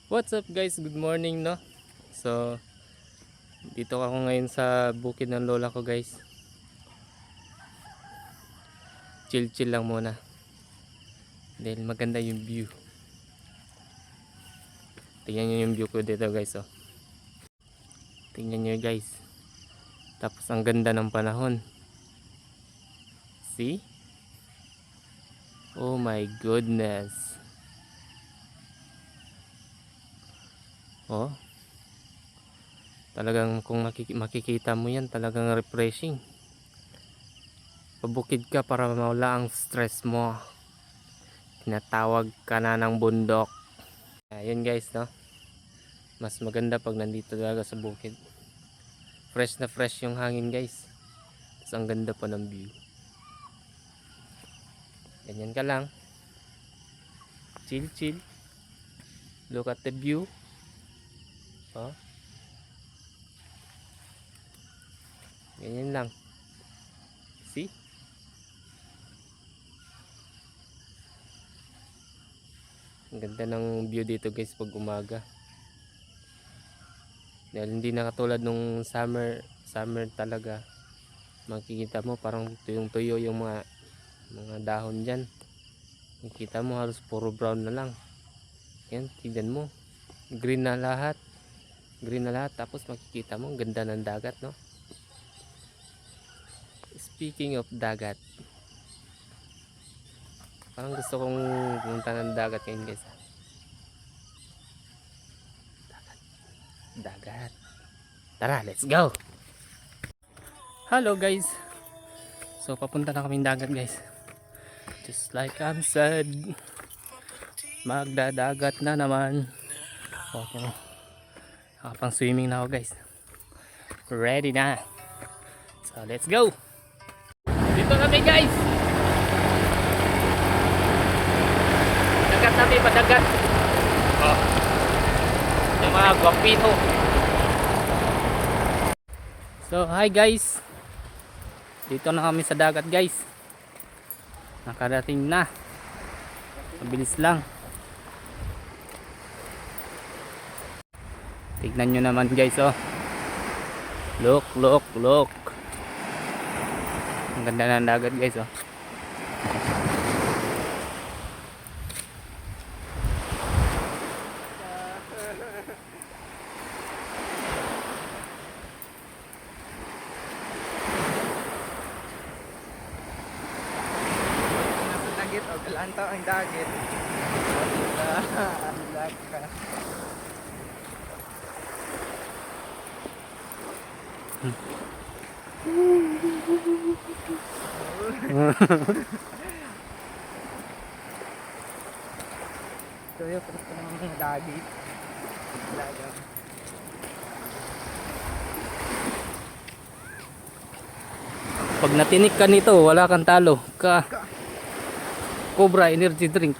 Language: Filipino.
What's up guys? Good morning no. So dito ako ngayon sa bukid ng lola ko guys. Chill chill lang muna. Dahil maganda yung view. Tingnan nyo yung view ko dito guys oh. Tingnan nyo guys. Tapos ang ganda ng panahon. See? Oh my goodness. Oh. Talagang kung makikita mo yan, talagang refreshing. Pabukid ka para mawala ang stress mo. Tinatawag ka na ng bundok. Ayun guys no. Mas maganda pag nandito talaga sa bukid. Fresh na fresh yung hangin guys. Tapos ang ganda pa ng view. Ganyan ka lang. Chill chill. Look at the view. Oh. Ganyan lang. See? Ang ganda ng view dito guys pag umaga. Dahil hindi na katulad nung summer talaga. Makikita mo parang tuyong-tuyo yung mga dahon diyan. Makikita mo halos puro brown na lang. Yan, tignan mo. Green na lahat. Green na lahat tapos makikita mo ang ganda ng dagat, no? Speaking of dagat. Parang gusto kong pumunta ng dagat ngayon, guys. Dagat. Tara, let's go. Hello guys. So papunta na kaming dagat guys. Just like I'm said. Magdadagat na naman. Okay. Nakapang swimming na ako guys. Ready na. So let's go. Dito kami guys. Dagat kami, padagat. Oh. Yung mga guwapito. So hi guys. Dito na kami sa dagat guys. Nakarating na. Mabilis lang. Tignan nyo naman guys oh. Look, look, look. Ang ganda ng dagat guys oh. Dagit o galantaw ang dagit. Ang ka. Tuyo pero ito naman mga dagit. Lagang. Pag natinik ka nito, wala kang talo. Cobra energy drink.